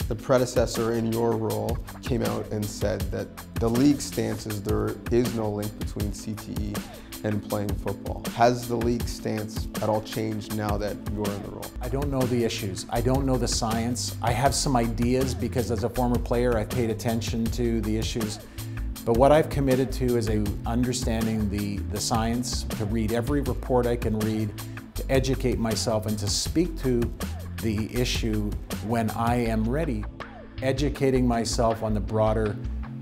The predecessor in your role came out and said that the league stance is there is no link between CTE and playing football. Has the league stance at all changed now that you're in the role? I don't know the issues. I don't know the science. I have some ideas because as a former player, I've paid attention to the issues. But what I've committed to is understanding the science, to read every report I can read, to educate myself and to speak to the issue when I am ready. Educating myself on the broader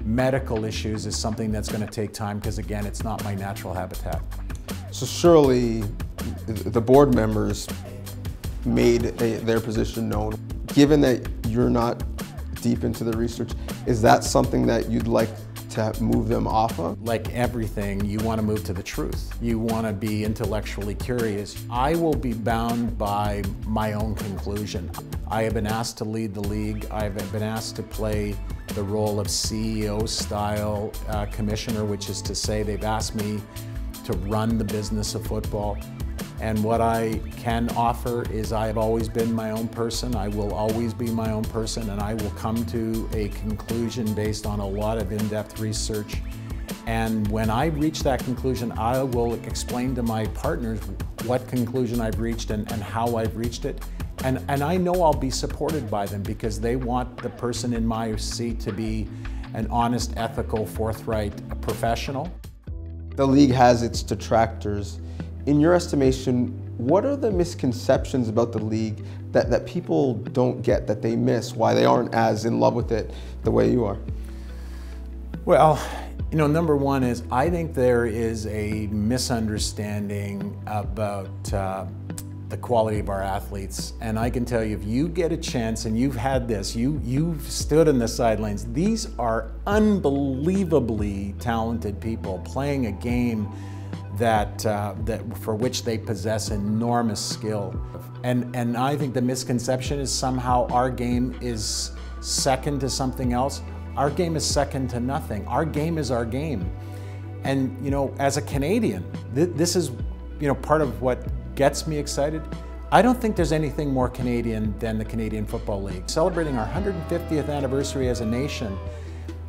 medical issues is something that's going to take time because, again, it's not my natural habitat. So surely the board members made their position known. Given that you're not deep into the research, is that something that you'd like to move them off of? Like everything, you want to move to the truth. You want to be intellectually curious. I will be bound by my own conclusion. I have been asked to lead the league. I've been asked to play the role of CEO-style commissioner, which is to say they've asked me to run the business of football. And what I can offer is I have always been my own person. I will always be my own person, and I will come to a conclusion based on a lot of in-depth research. And when I reach that conclusion, I will explain to my partners what conclusion I've reached and how I've reached it. And I know I'll be supported by them because they want the person in my seat to be an honest, ethical, forthright professional. The league has its detractors. In your estimation, what are the misconceptions about the league that people don't get, that they miss, why they aren't as in love with it the way you are? Well, you know, number one is I think there is a misunderstanding about the quality of our athletes. And I can tell you, if you get a chance and you've had this, you've stood on the sidelines, these are unbelievably talented people playing a game that for which they possess enormous skill. And I think the misconception is somehow our game is second to something else. Our game is second to nothing. Our game is our game. And you know, as a Canadian, this is, you know, part of what gets me excited. I don't think there's anything more Canadian than the Canadian Football League. Celebrating our 150th anniversary as a nation.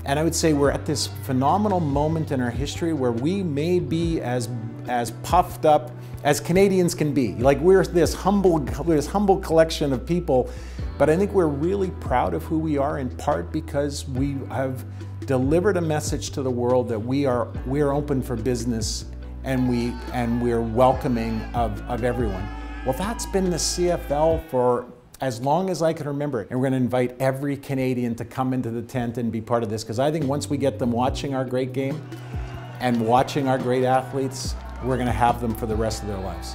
And I would say we're at this phenomenal moment in our history where we may be as puffed up as Canadians can be. Like we're this humble collection of people, but I think we're really proud of who we are in part because we have delivered a message to the world that we are open for business and we're welcoming of everyone. Well, that's been the CFL for as long as I can remember it. And we're going to invite every Canadian to come into the tent and be part of this, because I think once we get them watching our great game and watching our great athletes, we're going to have them for the rest of their lives.